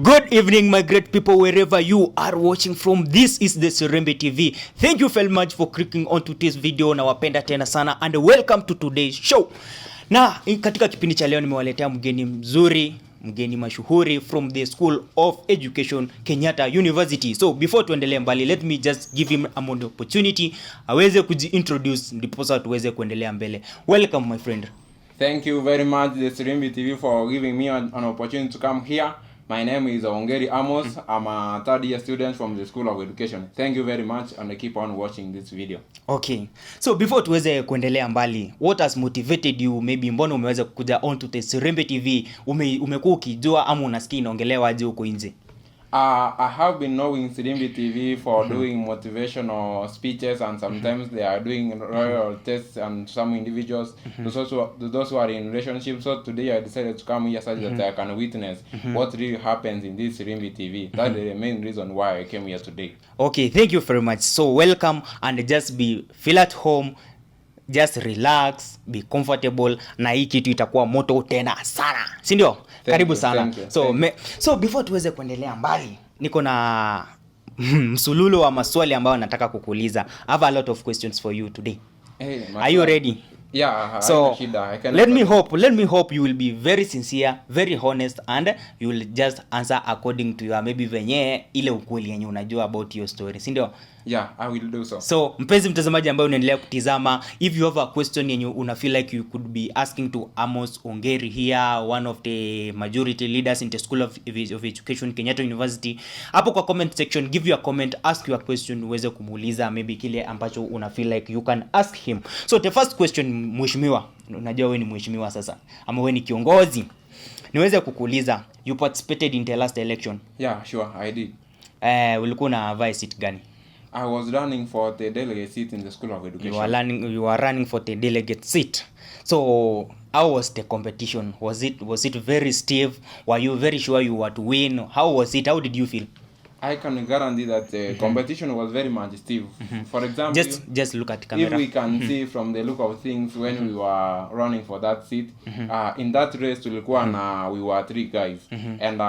Good evening, my great people, wherever you are watching from. This is the Serembe TV. Thank you very much for clicking on today's video. Nawapenda tena sana and welcome to today's show. Na katika kipindi cha leo nimewaletea mgeni mzuri, mgeni mashuhuri from the School of Education Kenyatta University. So before tuendelee mbali, let me just give him an opportunity aweze kujiintroduce ndiposa tuweze kuendelea mbele. Welcome my friend. Thank you very much the Serembe TV for giving me an opportunity to come here. My name is Ongeri Amos. I'm a third year student from the School of Education. Thank you very much and I keep on watching this video. Okay. So before tuweze kuendelea mbali, what has motivated you, maybe mbona umeweza kukuja on to the Serembe TV, umekuwa ukijua ama unasikia inaongelewa aje huko nje? I have been knowing Serembe TV for doing motivational speeches, and sometimes they are doing royal tests and some individuals, those who are in relationships. So today I decided to come here so that I can witness what really happens in this Serembe TV. That's the main reason why I came here today. Okay, thank you very much. So welcome and just feel at home. Just relax, be comfortable, na hii kitu itakuwa moto tena sana. Si ndio? Karibu sana. So before tuweze kuendelea mbali, niko na msululu wa maswali ambayo nataka kukuuliza. I have a lot of questions for you today. Hey, are you ready? Yeah, so let me hope you will be very sincere, very honest, and you will just answer according to your maybe venye ile ukweli yenye unajua about your story, si ndio? Yeah, I will do so. So mpenzi mtazamaji ambaye unaendelea kutizama, if you have a question yenye una feel like you could be asking to Amos Ongeri here, one of the majority leaders in the School of Education Kenyatta University, hapo kwa comment section give your comment, ask your question, uweze kumuuliza maybe kile ambacho una feel like you can ask him. So the first question, mheshimiwa, unajua wewe ni mheshimiwa sasa ama wewe ni kiongozi, niweze kukuuliza, you participated in the last election? Yeah, sure, I did. Ulikuwa na vice seat gani? I was running for the delegate seat in the School of Education. You were running for the delegate seat. So how was the competition? Was it very stiff? Were you very sure you were to win? How was it? How did you feel? I can guarantee that the competition was very much stiff. For example, just look at the camera. If we can see from the look of things when we were running for that seat, in that race tulikuwa na we were 3 guys, and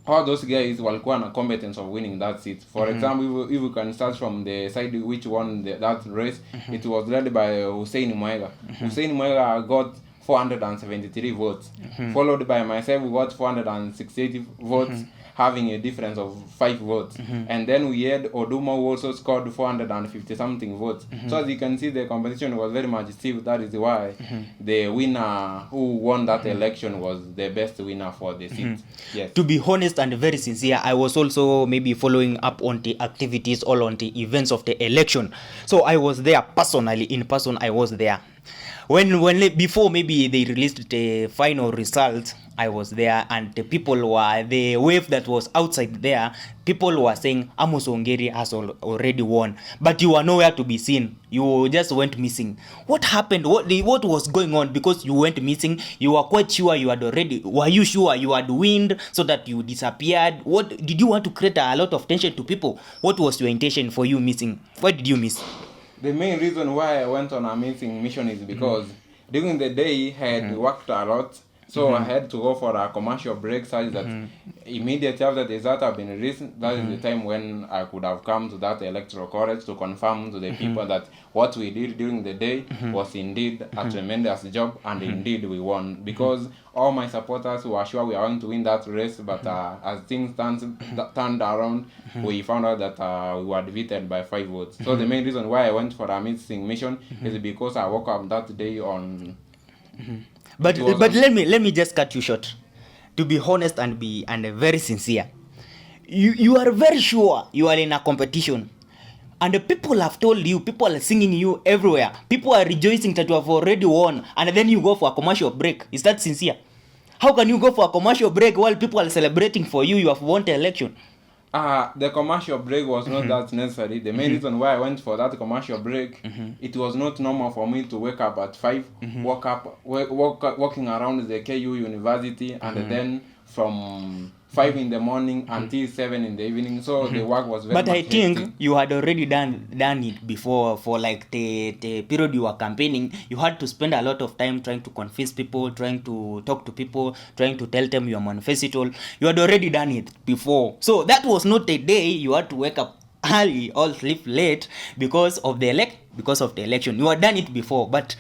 all those guys walikuwa na competence of winning that seat. For example, if we can start from the side which won that race, it was led by Hussein Mwega. Hussein Mwega got 473 votes, followed by myself, we got 468 votes, having a difference of 5 votes. And then we had Oduma who also scored 450 something votes. So as you can see, the competition was very much stiff. That is why the winner who won that election was the best winner for the seat. Yes. To be honest and very sincere, I was also maybe following up on the activities or on the events of the election. So I was there personally, in person I was there. When before maybe they released the final result, I was there, and the wave that was outside there, people were saying Amos Ongeri has already won, but you were nowhere to be seen. You just went missing. What happened? What was going on? Because you went missing, you were quite sure you had already. Were you sure you had wind so that you disappeared? What did you want to create a lot of tension to people? What was your intention for you missing? Why did you miss? The main reason why I went on a missing mission is because during the day I had worked a lot, so I had to go for a commercial break, such that immediately after the result have been released, that is the time when I could have come to that electoral college to confirm to the people that what we did during the day was indeed a tremendous job, and indeed we won, because all my supporters were sure we are going to win that race, but as things turned around, we found out that we were defeated by 5 votes. So the main reason why I went for a missing mission is because I woke up that day on... But let me just cut you short. To be honest and very sincere, you are very sure you are in a competition, and the people have told you, people are singing you everywhere, people are rejoicing that you have already won, and then you go for a commercial break. Is that sincere? How can you go for a commercial break while people are celebrating for you have won the election? The commercial break was not that necessary. The main reason why I went for that commercial break, it was not normal for me to wake up at 5, walking around the KU University, and then from 5 in the morning until 7 in the evening. So the work was very But much I think hectic. you had already done it before. For like the period you were campaigning, you had to spend a lot of time trying to convince people, trying to talk to people, trying to tell them your manifesto. You had already done it before, so that was not a day you had to wake up early or sleep late because of the election. You had done it before, but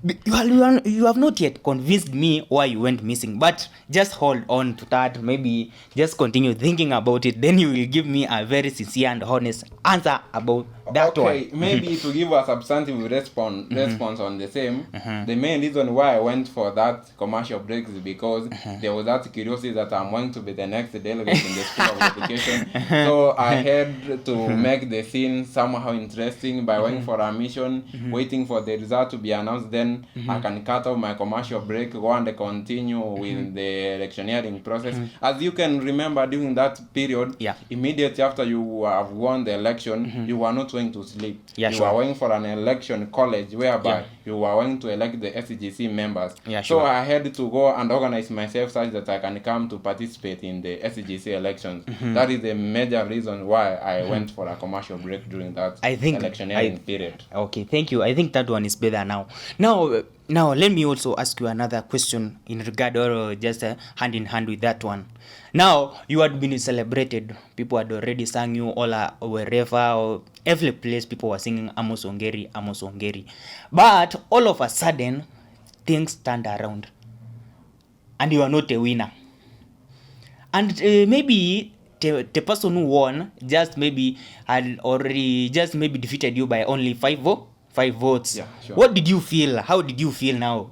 you have not yet convinced me why you went missing. But just hold on to that. Maybe just continue thinking about it, then you will give me a very sincere and honest answer about that Okay, one. maybe to give a substantive response on the same, the main reason why I went for that commercial break is because there was that curiosity that I'm going to be the next delegate in the School of Education. So I had to make the scene somehow interesting by waiting for a mission, waiting for the result to be announced. Then I can cut off my commercial break, go and continue with the electioneering process. As you can remember, during that period, Yeah. immediately after you have won the election, you were not going to sleep. Yeah, you sure. were going for an election college whereby Yeah. you were going to elect the SGC members. Yeah, So sure. I had to go and organize myself such that I can come to participate in the SGC elections. That is the major reason why I went for a commercial break during that I think electioneering period. Okay, thank you. I think that one is better now. Now let me also ask you another question in regard, or just hand in hand with that one. Now you had been celebrated. People had already sang you all wherever, or every place people were singing Amos Ongeri, Amos Ongeri. But all of a sudden, things turned around, and you are not a winner. And maybe the person who won just maybe had already just maybe defeated you by only 5 votes. Yeah, sure. What did you feel? How did you feel now?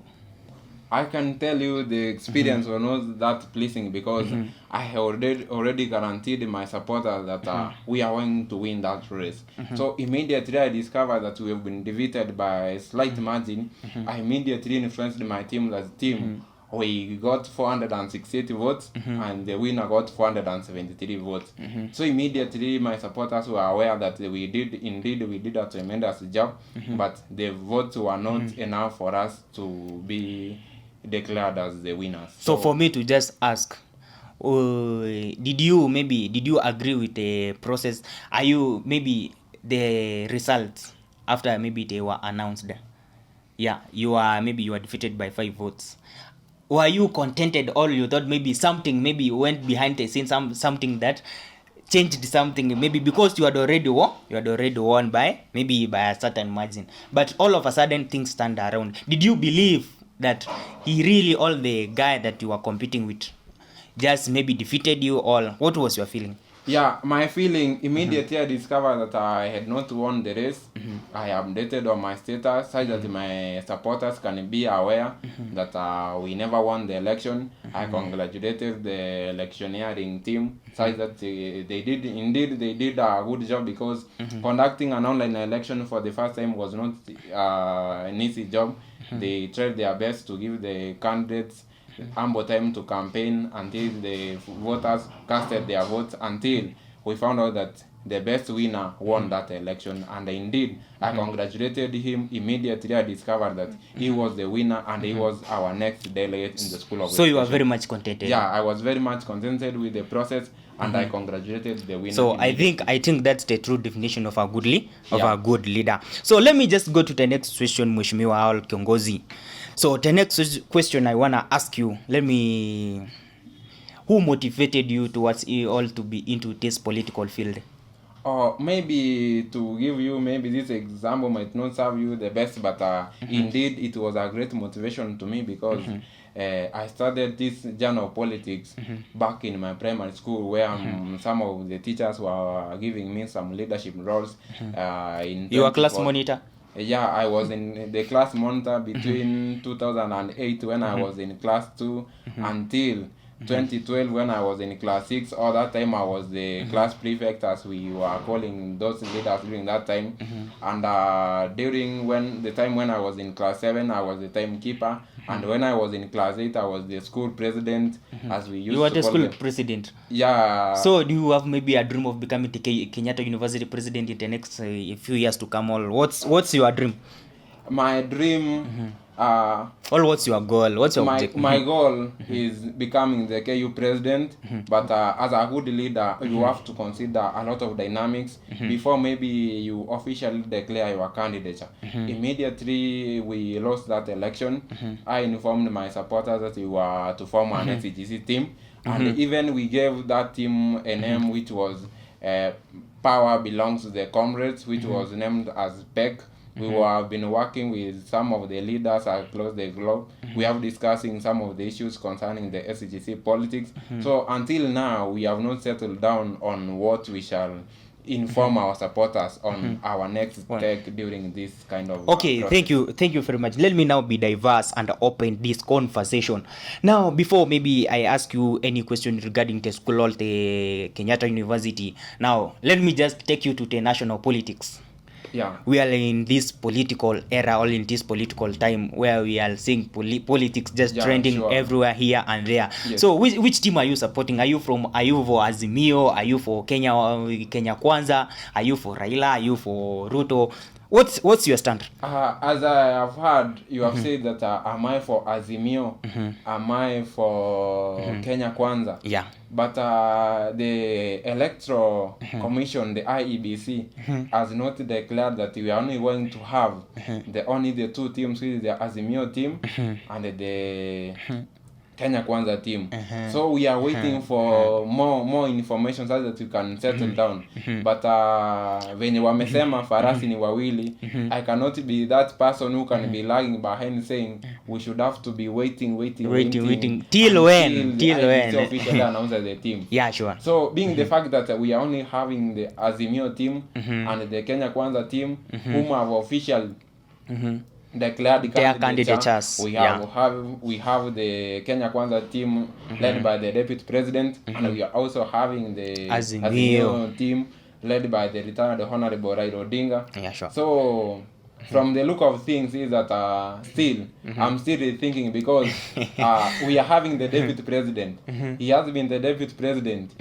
I can tell you the experience was not that pleasing because I have already guaranteed my supporters that we are going to win that race. So immediately I discovered that we have been defeated by a slight margin. I immediately influenced my team as team. We got 468 votes and the winner got 473 votes. So immediately my supporters were aware that we did a tremendous job, but the votes were not enough for us to be declared as the winners. So for me to just ask, did you agree with the process? Are you maybe the results after maybe they were announced? Yeah, you are defeated by 5 votes. Were you contented, or you thought maybe something maybe went behind the scenes, something that changed something, maybe because you had already won by a certain margin, but all of a sudden things turned around? Did you believe that he really, all the guy that you were competing with, just maybe defeated you, or what was your feeling? Yeah, my feeling immediately I discovered that I had not won the race. I updated on my status such that my supporters can be aware that we never won the election. I congratulated the electioneering team such that they did a good job because conducting an online election for the first time was not an easy job. They tried their best to give the candidates ample time to campaign until the voters casted their votes, until we found out that the best winner won that election. And indeed, I congratulated him. Immediately I discovered that he was the winner and he was our next delegate in the School of So Education. you were very much contented? Yeah, I was very much contented with the process and I congratulated the winner. So I think that's the true definition of a good leader. So let me just go to the next question, Mheshimiwa Al Kiongozi. So the next question I want to ask you, who motivated you towards all to be into this political field? Maybe to give you, maybe this example might not serve you the best, but indeed it was a great motivation to me because I started this journey of politics back in my primary school where some of the teachers were giving me some leadership roles. You were class monitor? Yeah, I was in the class monitor between 2008 when I was in class 2 until 2012 when I was in class 6. All that time I was the class prefect, as we were calling those leaders during that time. And during the time when I was in class 7, I was the timekeeper. And when I was in class 8, I was the school president, as we used to call You were the school president? Yeah. So do you have maybe a dream of becoming the Kenyatta University president in the next few years to come? Or what's your dream? My dream, Or what's your goal? What's your objective? My goal is becoming the KU president, but as a good leader, you have to consider a lot of dynamics before maybe you officially declare your candidature. Immediately we lost that election, I informed my supporters that we were to form an SCGC team, and even we gave that team a name which was Power Belongs to the Comrades, which was named as PEC. We have been working with some of the leaders across the globe. We have discussing some of the issues concerning the SCGC politics. So until now, we have not settled down on what we shall inform our supporters on our next step during this kind of okay process. Thank you very much. Let me now be diverse and open this conversation. Now, before maybe I ask you any question regarding the school or the Kenyatta University, now let me just take you to the national politics. Yeah, we are in this political era, or in this political time where we are seeing politics just trending everywhere here and there. Yes. So which team are you supporting? Are you for Azimio? Are you for Kenya Kwanza? Are you for Raila? Are you for Ruto? What's your stand? As I have heard, you have said that am I for Azimio? Am I for Kenya Kwanza? Yeah. But the Electoral Commission, the IEBC, has not declared that we are only going to have the two teams, which is the Azimio team and the Kenya Kwanza team. So we are waiting for more information so that we can settle down. But when wamesema farasi ni wawili, I cannot be that person who can be lagging behind saying we should have to be waiting till when officially announces the team. Yeah, sure. So being the fact that we are only having the Azimio team and the Kenya Kwanza team whom have official declared the candidates. We have the Kenya Kwanza team led by the deputy president, and we are also having the Azimio team led by the retired Honorable Raila Odinga. Yeah, sure. So from the look of things is that still I'm still thinking, because we are having the deputy president. He has been the deputy president.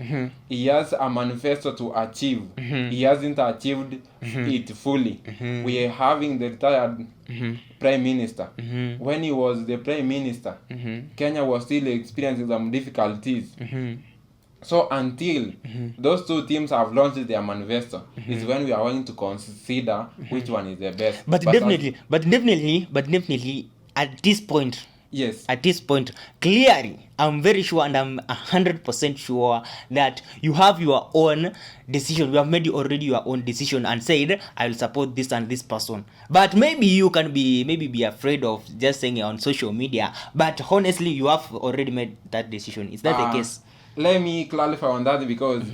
He has a manifesto to achieve. He hasn't achieved it fully. We are having the retired prime minister. When he was the prime minister, Kenya was still experiencing some difficulties. So until those two teams have launched their manifesto, is when we are going to consider which one is the best. But definitely at this point, yes, at this point, clearly, I'm very sure, and I'm 100% sure that you have your own decision. You have made already your own decision and said, I will support this and this person. But maybe you can be afraid of just saying it on social media. But honestly, you have already made that decision. Is that the case? Let me clarify on that, because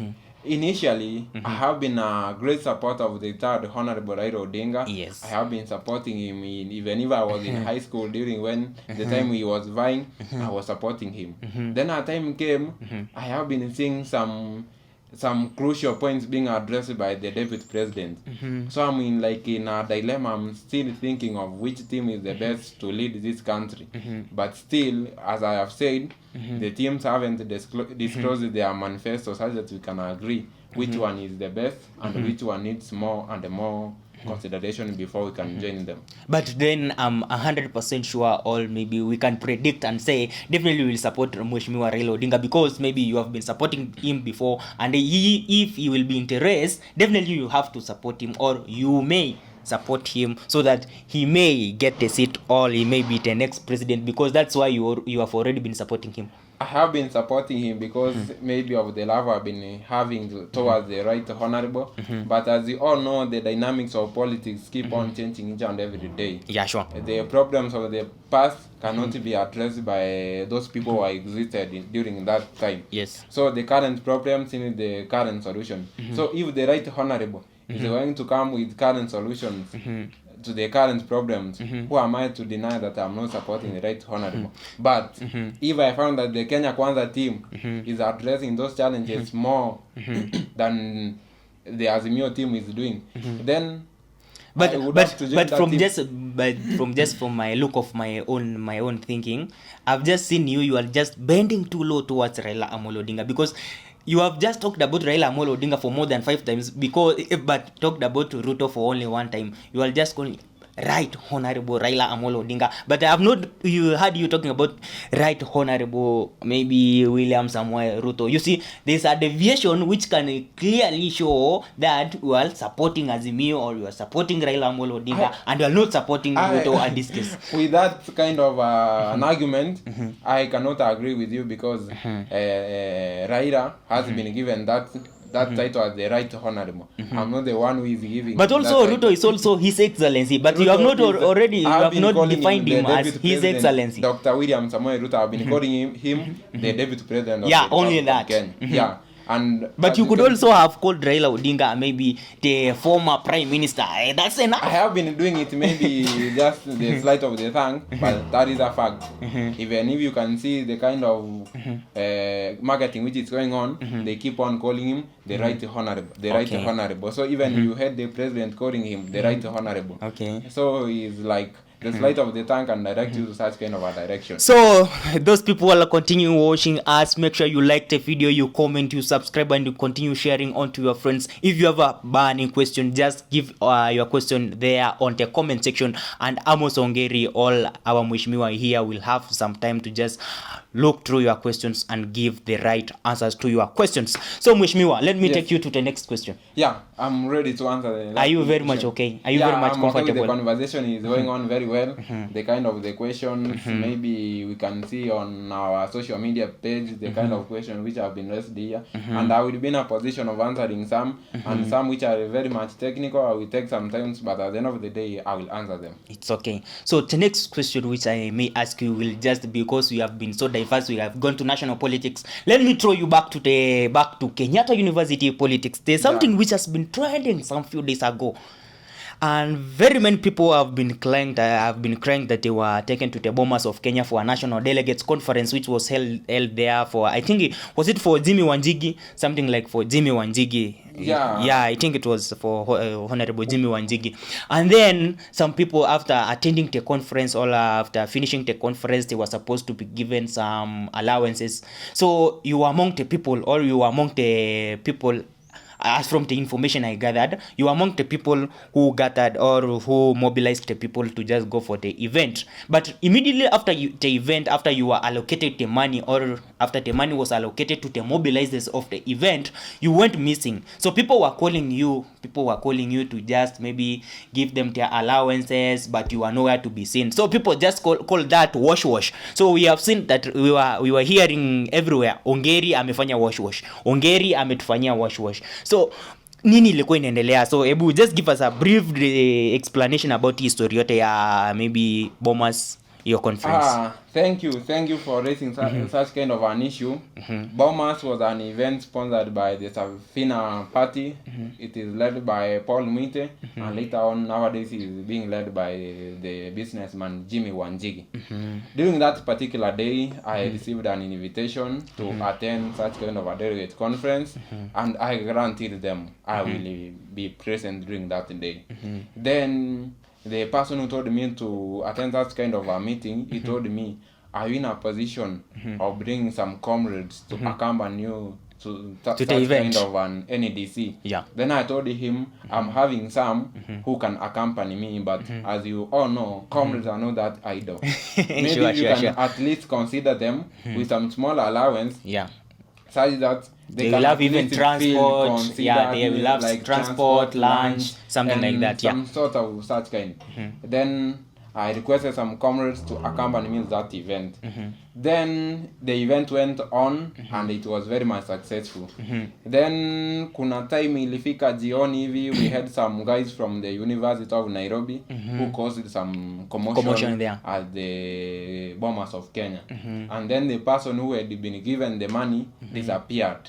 initially I have been a great supporter of the retired Honorable Raila Odinga. Yes. I have been supporting him even if I was in high school during when the time he was vying, I was supporting him. Then a time came, I have been seeing some crucial points being addressed by the deputy president. So I'm in a dilemma. I'm still thinking of which team is the best to lead this country. But still, as I have said, the teams haven't disclosed their manifestos so that we can agree which one is the best and which one needs more and more consideration before we can join them. But then I'm 100% sure, or maybe we can predict and say definitely we'll support Mheshimiwa Raila Odinga, because maybe you have been supporting him before, and if he will be interested, definitely you have to support him, or you may support him so that he may get a seat, or he may be the next president, because that's why you have already been supporting him. I have been supporting him because maybe of the love I've been having towards the right honorable. But as you all know, the dynamics of politics keep on changing each and every day. Yeah, sure. The problems of the past cannot be addressed by those people who existed during that time. Yes. So the current problems need the current solution. So if the right honorable is going to come with current solutions to the current problems, who am I to deny that I'm not supporting the right honorable? But if I found that the Kenya Kwanza team is addressing those challenges more than the Azimio team is doing, then from my look of my own thinking, I've just seen you are just bending too low towards Raila Amolo Odinga, because you have just talked about Raila Amolo Odinga for more than 5 times, but talked about Ruto for only 1 time. You are just going, Right Honorable Raila Amolo Odinga, but I have not heard you talking about Right Honorable maybe William Samoei Ruto. You see, there's a deviation which can clearly show that you are supporting Azimio or you are supporting Raila Amolo Odinga and you are not supporting Ruto at this case. With that kind of an argument, I cannot agree with you because Raila has been given that title as the Right Honorable. I'm not the one who is giving. But also Ruto is also His Excellency. But Ruto you have not you have not defined him as His Excellency. Dr. William Samoei Ruto, I've been calling him the Deputy President of the only that. Yeah. But you could also have called Raila Odinga maybe the former Prime Minister. That's enough. I have been doing it maybe just the sleight of the tongue, but that is a fact. Even if you can see the kind of marketing which is going on, they keep on calling him the Right Honorable, Right Honorable. So even you heard the president calling him the Right Honorable. Okay. So he's like the sleight of the tongue and direct you to such kind of a direction. So those people will continue watching us. Make sure you like the video, you comment, you subscribe, and you continue sharing on to your friends. If you have a burning question, just give your question there on the comment section, and Amos Ongeri, all our Mheshimiwa here, will have some time to just look through your questions and give the right answers to your questions. So Mheshimiwa, let me take you to the next question. Yeah, I'm ready to answer. Are you very much okay? Are you very much comfortable? Okay, the conversation is going on very well. The kind of the questions maybe we can see on our social media page, the kind of questions which have been raised here, and I will be in a position of answering some, and some which are very much technical. I will take some time, but at the end of the day, I will answer them. It's okay. So the next question which I may ask you will just because we have been so diverse, we have gone to national politics. Let me throw you back to Kenyatta University politics. There's something which has been trending some few days ago, and very many people have been crying that they were taken to the Bomas of Kenya for a national delegates conference which was held there for, I think was it for Jimmy Wanjigi, something like for Jimmy Wanjigi. Yeah, I think it was for Honorable Jimmy Wanjigi. And then some people, after attending the conference or after finishing the conference, they were supposed to be given some allowances. So you were among the people, or you were among the people, as from the information I gathered, you are among the people who gathered or who mobilized the people to just go for the event. But immediately after the event, after you were allocated the money, or after the money was allocated to the mobilizers of the event, you went missing. So people were calling you to just maybe give them their allowances, but you are nowhere to be seen. So people just call that wash. So we have seen that we were hearing everywhere, Ongeri amefanya wash. Ongeri ametufanyia wash. So nini ilikuwa inaendelea? So hebu just give us a brief explanation about history yote ya maybe Bomas, your conference. Thank you for raising such kind of an issue. Bomas was an event sponsored by the Safina party. It is led by Paul Mwite, and later on nowadays it is being led by the businessman Jimmy Wanjigi. During that particular day, I received an invitation to attend such kind of a delegate conference, and I guaranteed them I will be present during that day. Then the person who told me to attend that kind of a meeting, he told me, are you in a position of bringing some comrades to accompany you to such kind of an NEDC? Yeah. Then I told him, I'm having some who can accompany me, but as you all know, comrades are not that idle. Maybe you can at least consider them with some small allowance. Yeah. Such that they will have even transport. Yeah, they will have like transport, lunch, something like that. Yeah. Some sort of such kind. Then I requested some comrades to accompany me to that event. Then the event went on and it was very much successful. Then kuna time ilifika jioni hivi, we had some guys from the University of Nairobi who caused some commotion there at the Bomas of Kenya. And then the person who had been given the money disappeared.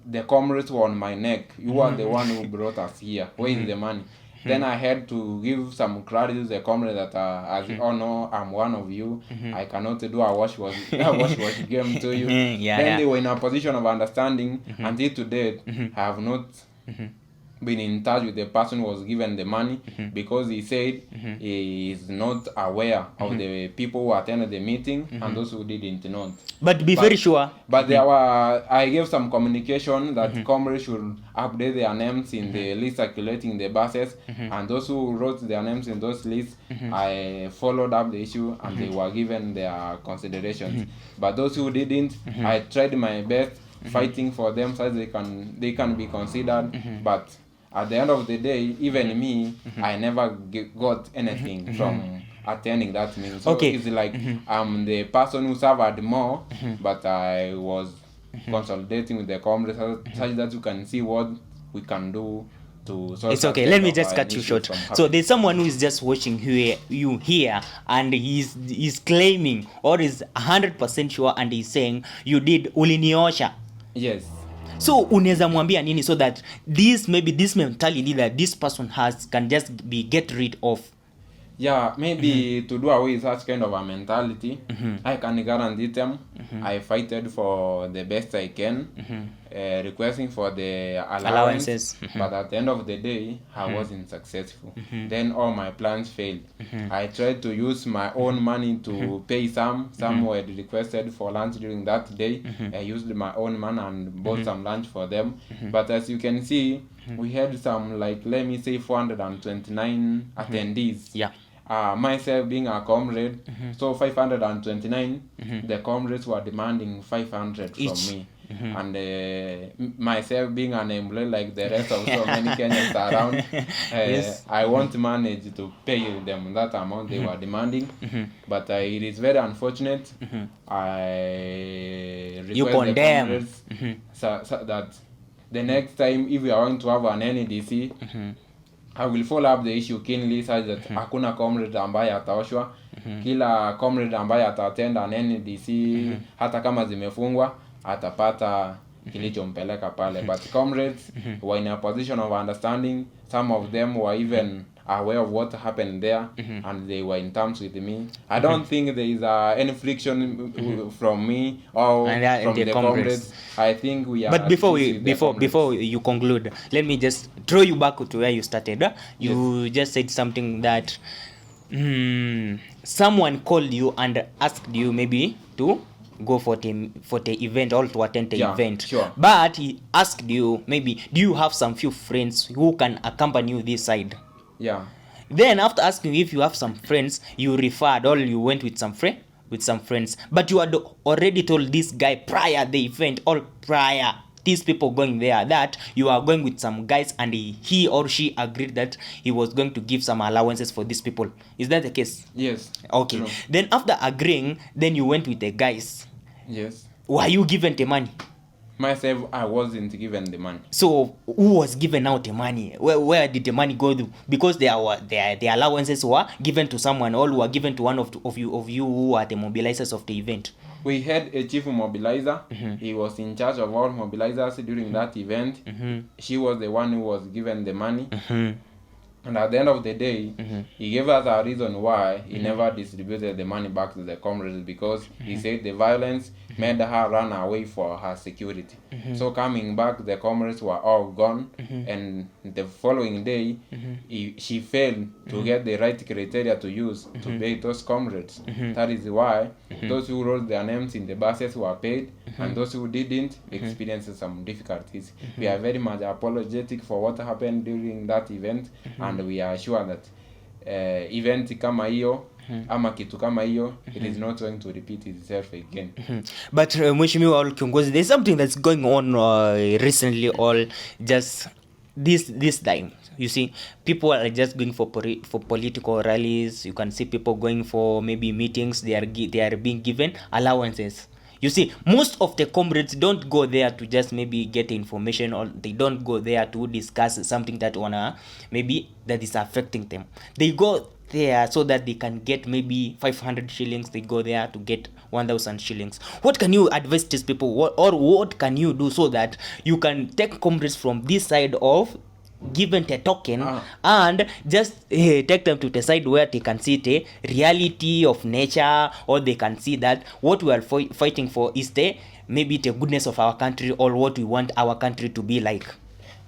The comrades were on my neck. You are the one who brought us here. Where is the money? Then I had to give some credit to the comrade that as you all know, I'm one of you. I cannot do a wash game to you. Then they were in a position of understanding. Until today, I have not been in touch with the person who was given the money, because he said he is not aware of the people who attended the meeting and those who didn't not. But be very sure. But I gave some communication that comrades should update their names in the list circulating the buses, and those who wrote their names in those lists, I followed up the issue and they were given their considerations. But those who didn't, I tried my best fighting for them so they can be considered. But at the end of the day, even me, I never got anything from attending that meeting. So it's like I'm the person who suffered more, but I was consolidating with the comrades such that you can see what we can do to solve. It's okay, let me just cut you short. So there's someone who is just watching you here, and he's claiming or is 100% sure, and he's saying you did uliniosha. Yes. So unaweza mwambia nini so that this mentality that this person has can just be get rid of? Yeah, maybe to do away with such kind of a mentality, I can guarantee them I fighted for the best I can, requesting for the allowances. But at the end of the day, I wasn't successful. Then all my plans failed. I tried to use my own money to pay some who had requested for lunch during that day. I used my own money and bought some lunch for them. But as you can see, we had some, like, let me say 429 attendees. Yeah. Myself being a comrade, so 529, the comrades were demanding 500 from me. And myself being an employee like the rest of so many Kenyans around, I won't manage to pay them that amount they were demanding. But it is very unfortunate. I request the comrades so that the next time, if we are going to have an NEDC, I will follow up the issue keenly such that hakuna comrade ambaye ataoshwa. Kila comrade ambaye attend an NEDC, hata kama zimefungwa, atapata kilichompeleka pale. But comrades were in a position of understanding. Some of them were even aware of what happened there, and they were in terms with me. I don't think there is any friction from me or from the comrades. I think we are. But before you conclude, let me just throw you back to where you started. You just said something that someone called you and asked you maybe to go for the event or to attend the event. Sure. But he asked you maybe, do you have some few friends who can accompany you this side? Yeah. Then after asking if you have some friends, you referred or you went with some friends. But you had already told this guy prior the event or prior these people going there that you are going with some guys, and he or she agreed that he was going to give some allowances for these people. Is that the case? Yes. Okay. True. Then after agreeing, then you went with the guys. Yes. Were you given the money? Myself, I wasn't given the money. So who was given out the money? Where did the money go to? Because the allowances were given to someone, or were given to one of you who are the mobilizers of the event. We had a chief mobilizer. He was in charge of all mobilizers during that event. She was the one who was given the money. And at the end of the day, he gave us a reason why he never distributed the money back to the comrades, because he said the violence made her run away for her security. So coming back, the comrades were all gone, and the following day, she failed to get the right criteria to use to pay those comrades. That is why those who wrote their names in the buses were paid, and those who didn't experienced some difficulties. We are very much apologetic for what happened during that event, and we are sure that event kama hiyo ama kitu kama hiyo, it is not going to repeat itself again. But Mheshimiwa All Kiongozi, there's something that's going on recently, all just this time. You see, people are just going for political rallies. You can see people going for maybe meetings. They are being given allowances. You see, most of the comrades don't go there to just maybe get information, or they don't go there to discuss something that maybe that is affecting them. They go there so that they can get maybe 500 shillings. They go there to get 1,000 shillings. What can you advise these people, what can you do so that you can take comrades from this side of given the token and just take them to the side where they can see the reality of nature, or they can see that what we are fighting for is maybe the goodness of our country, or what we want our country to be like?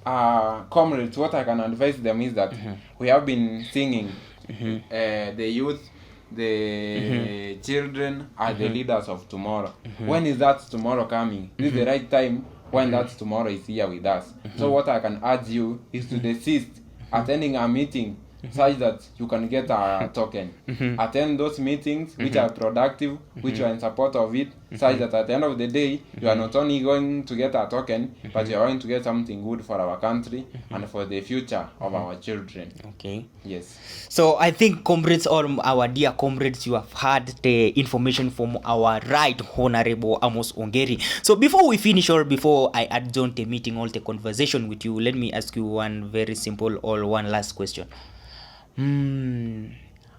comrades, what I can advise them is that we have been singing the youth, the children are the leaders of tomorrow. When is that tomorrow coming? This is the right time when that tomorrow is here with us. So what I can urge you is to desist attending a meeting such that you can get a token. Attend those meetings which are productive, which are in support of it, such that at the end of the day, you are not only going to get a token, but you are going to get something good for our country and for the future of our children. Okay. Yes. So I think, comrades, or our dear comrades, you have heard the information from our Right Honorable Amos Ongeri. So before we finish, or before I adjourn the meeting, all the conversation with you, let me ask you one very simple or one last question.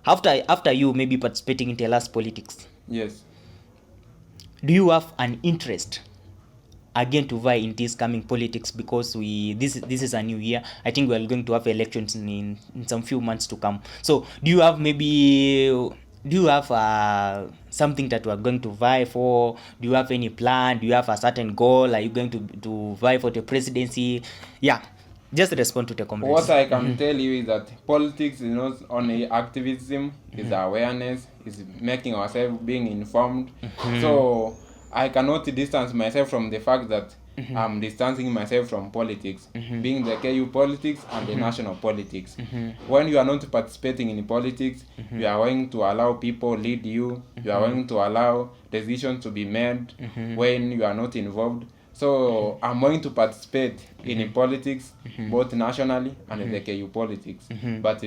After you maybe participating in the last politics, Yes. do you have an interest again to vie in this coming politics? Because this is a new year. I think we are going to have elections in some few months to come. So do you have something that we are going to vie for? Do you have any plan? Do you have a certain goal? Are you going to vie for the presidency? Yeah, just respond to the comments. What I can tell you is that politics is not only activism, it's awareness, it's making ourselves being informed. So I cannot distance myself from the fact that I'm distancing myself from politics, being the KU politics and the national politics. When you are not participating in politics, you are going to allow people lead you, you are going to allow decisions to be made when you are not involved. So I'm going to participate in politics, both nationally and the KU politics. But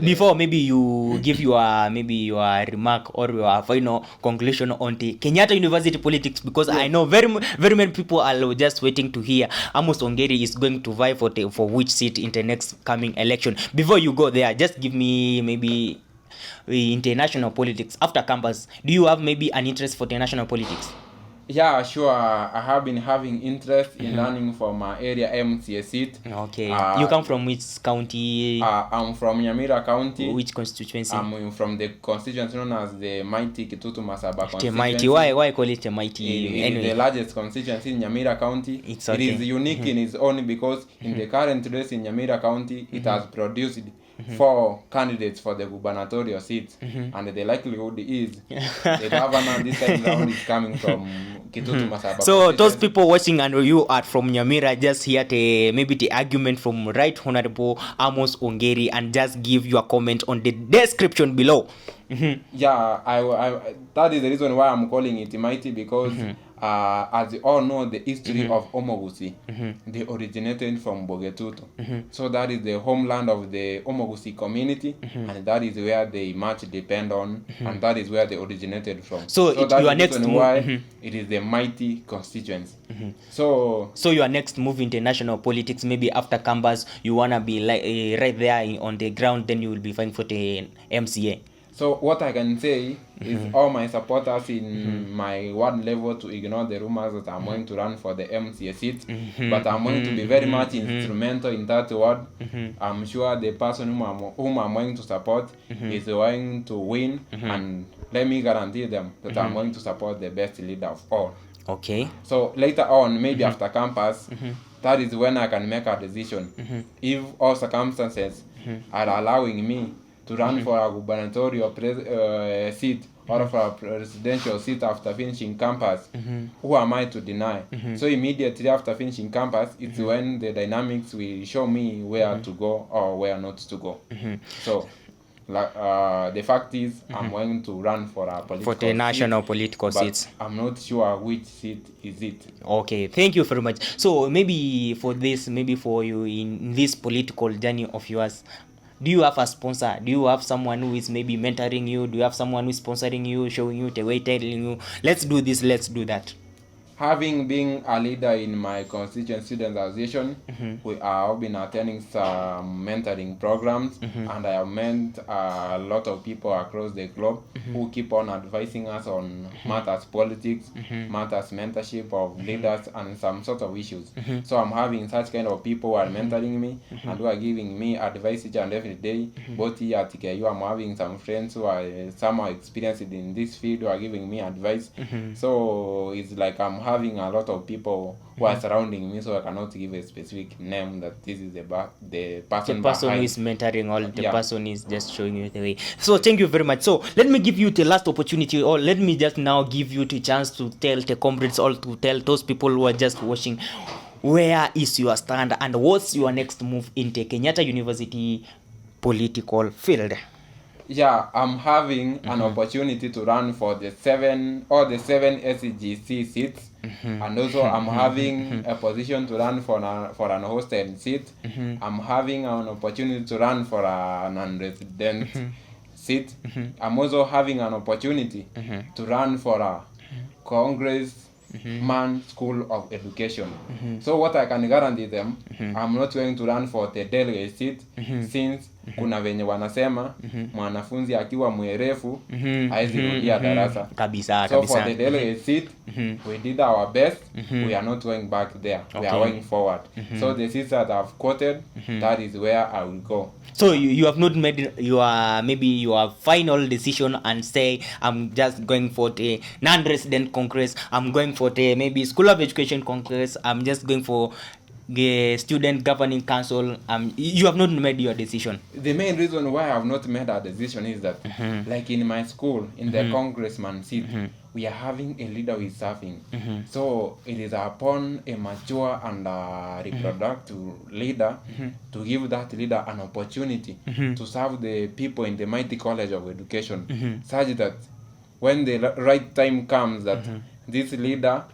before maybe you give your remark or your final conclusion on the Kenyatta University politics, because I know very many people are just waiting to hear Amos Ongeri is going to vie for which seat in the next coming election. Before you go there, just give me maybe international politics after campus. Do you have maybe an interest for the national politics? Yeah, sure. I have been having interest in learning from my area MCA seat. Okay. You come from which county? I'm from Nyamira County. Which constituency? I'm from the constituency known as the Mighty Kitutu Masaba constituency. The Mighty. Why call it the Mighty? It is the largest constituency in Nyamira County. It's okay. It is unique in its own because in the current race in Nyamira County, it has produced 4 candidates for the gubernatorial seats, and the likelihood is the governor this time round is coming from Kitutu Masaba. So those people watching and you are from Nyamira, just hear the argument from Right Honorable Amos Ongeri and just give your comment on the description below. Yeah, I that is the reason why I'm calling it Mighty, because as you all know, the history of Omogusi, they originated from Bogetuto. So that is the homeland of the Omogusi community, and that is where they much depend on, and that is where they originated from. So that your is next move, why it is the Mighty constituency. So your next move in the national politics, maybe after campus, you wanna be like right there on the ground, then you will be fighting for the MCA. So what I can say is all my supporters in my ward level to ignore the rumors that I'm going to run for the MCA seat, but I'm going to be very much instrumental in that ward. I'm sure the person whom I'm going to support is going to win, and let me guarantee them that I'm going to support the best leader of all. Okay. So later on, maybe after campus, that is when I can make a decision. If all circumstances are allowing me to run for a gubernatorial seat or for a presidential seat after finishing campus, who am I to deny? So immediately after finishing campus, it's when the dynamics will show me where to go or where not to go. So the fact is, I'm going to run for a political for the national political but seats. I'm not sure which seat is it. Okay, thank you very much. So maybe for you in this political journey of yours, do you have a sponsor? Do you have someone who is maybe mentoring you? Do you have someone who is sponsoring you, showing you the way, telling you, let's do this, let's do that? Having been a leader in my constituent student association, we have been attending some mentoring programs, and I have met a lot of people across the globe who keep on advising us on matters politics, matters mentorship of leaders, and some sort of issues. So I'm having such kind of people who are mentoring me and who are giving me advice each and every day. Both here at KU, I'm having some friends who are somehow experienced in this field who are giving me advice. So it's like I'm having a lot of people who are surrounding me, so I cannot give a specific name that this is the person the person behind. who is mentoring, or the Yeah. person is just showing you the way. So thank you very much. So let me give you the last opportunity, or let me just now give you the chance to tell the comrades, or to tell those people who are just watching, where is your stand and what's your next move in the Kenyatta University political field. Yeah, I'm having an opportunity to run for the seven SGC seats, and also I'm having a position to run for an hostel seat. I'm having an opportunity to run for a non-resident seat. I'm also having an opportunity to run for a Congressman School of Education. So what I can guarantee them, I'm not going to run for the delegate seat, since kuna venye wanasema mwanafunzi akiwa mwerefu haizi rudia darasa Kabisa. So for the delegate seat, we did our best. We are not going back there. We are going forward. So the seats that I've quoted, that is where I will go. So you have not made your final decision and say, I'm just going for the non-resident congress, I'm going for the maybe school of education congress, I'm just going for the student governing council. You have not made your decision. The main reason why I have not made a decision is that, like in my school, in the congressman seat, we are having a leader who is serving. So it is upon a mature and reproductive leader to give that leader an opportunity to serve the people in the mighty college of education, such that when the right time comes that this leader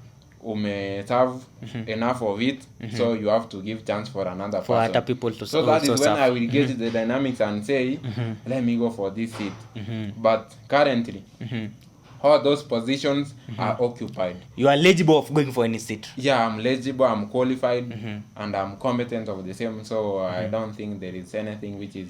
serve enough of it, so you have to give chance for another For person. other people to So that is when serve. I will get the dynamics and say, let me go for this seat. But currently, all those positions are occupied. You are eligible of going for any seat. Yeah, I'm eligible, I'm qualified, and I'm competent of the same. So I don't think there is anything which is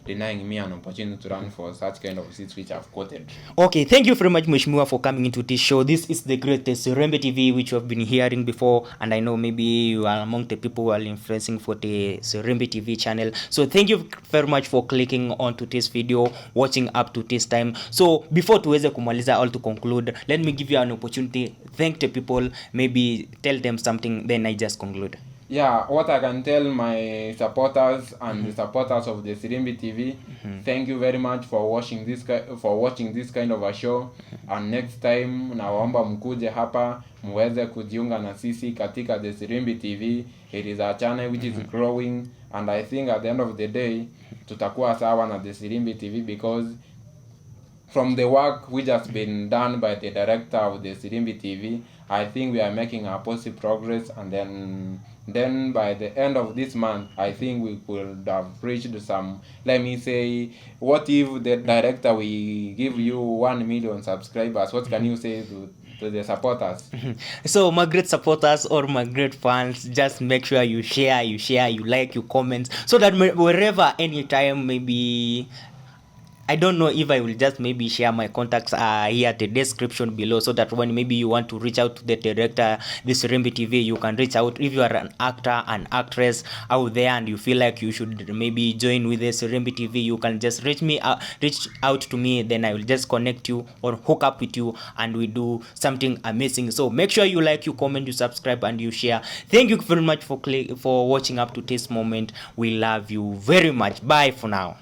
denying me an opportunity to run for such kind of seats which I've quoted. Okay, thank you very much, Mheshimiwa, for coming into this show. This is the greatest Serembe TV, which you have been hearing before, and I know maybe you are among the people who are influencing for the Serembe TV channel. So thank you very much for clicking onto this video, watching up to this time. So before tuweze kumaliza, all to conclude, let me give you an opportunity. Thank the people, maybe tell them something, then I just conclude. Yeah, what I can tell my supporters and the supporters of the Serembe TV, thank you very much for watching this kind of a show. And next time nawaomba mkuje hapa muweze kujiunga na sisi katika the Serembe TV. It is a channel which is growing, and I think at the end of the day tutakuwa sawa na the Serembe TV, because from the work which has been done by the director of the Serembe TV, I think we are making a positive progress, and then by the end of this month, I think we could have reached some, let me say, what if the director we give you 1 million subscribers, what can you say to the supporters? So my great supporters or my great fans, just make sure you share, you like, you comment, so that wherever, anytime, maybe I don't know if I will just maybe share my contacts here at the description below, so that when maybe you want to reach out to the director, this Serembe TV, you can reach out. If you are an actor, an actress out there, and you feel like you should maybe join with the Serembe TV, you can just reach out to me, then I will just connect you or hook up with you, and we do something amazing. So make sure you like, you comment, you subscribe, and you share. Thank you very much for watching up to this moment. We love you very much. Bye for now.